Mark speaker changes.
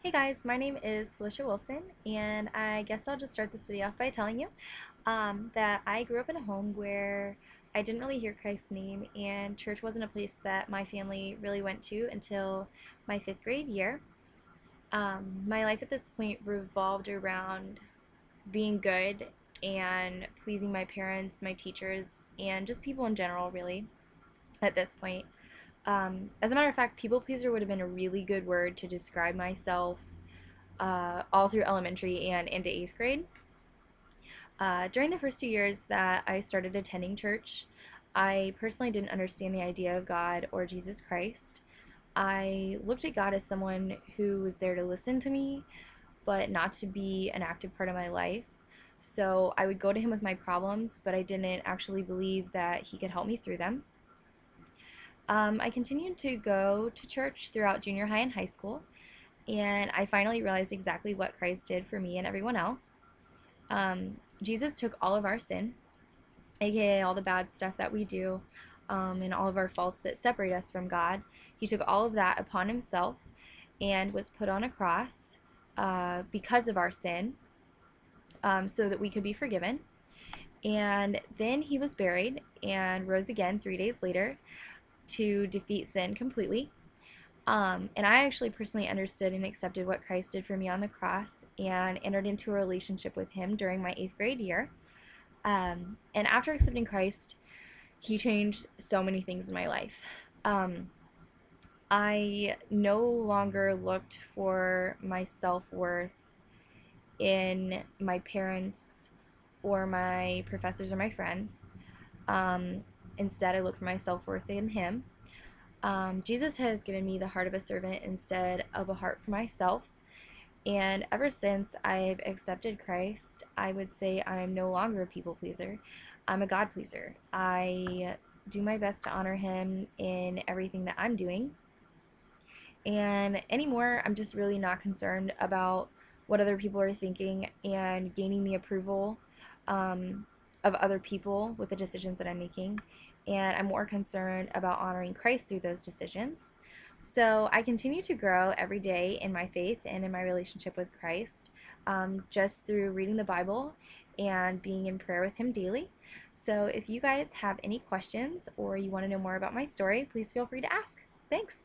Speaker 1: Hey guys, my name is Felicia Wilson, and I guess I'll just start this video off by telling you that I grew up in a home where I didn't really hear Christ's name, and church wasn't a place that my family really went to until my fifth grade year. My life at this point revolved around being good and pleasing my parents, my teachers, and just people in general, really, at this point. As a matter of fact, people pleaser would have been a really good word to describe myself all through elementary and into eighth grade. During the first 2 years that I started attending church, I personally didn't understand the idea of God or Jesus Christ. I looked at God as someone who was there to listen to me, but not to be an active part of my life. So I would go to him with my problems, but I didn't actually believe that he could help me through them. I continued to go to church throughout junior high and high school, and I finally realized exactly what Christ did for me and everyone else. Jesus took all of our sin, aka all the bad stuff that we do, and all of our faults that separate us from God. He took all of that upon himself and was put on a cross because of our sin, so that we could be forgiven. And then he was buried and rose again 3 days later to defeat sin completely. And I actually personally understood and accepted what Christ did for me on the cross and entered into a relationship with him during my eighth grade year. And after accepting Christ, he changed so many things in my life. Um, I no longer looked for my self worth in my parents or my professors or my friends. Um, Instead, I looked for my self worth in him. Jesus has given me the heart of a servant instead of a heart for myself. And ever since I've accepted Christ, I would say I'm no longer a people pleaser. I'm a God pleaser. I do my best to honor him in everything that I'm doing. And anymore, I'm just really not concerned about what other people are thinking and gaining the approval of other people with the decisions that I'm making. And I'm more concerned about honoring Christ through those decisions. So I continue to grow every day in my faith and in my relationship with Christ, just through reading the Bible and being in prayer with Him daily. So if you guys have any questions or you want to know more about my story, please feel free to ask. Thanks.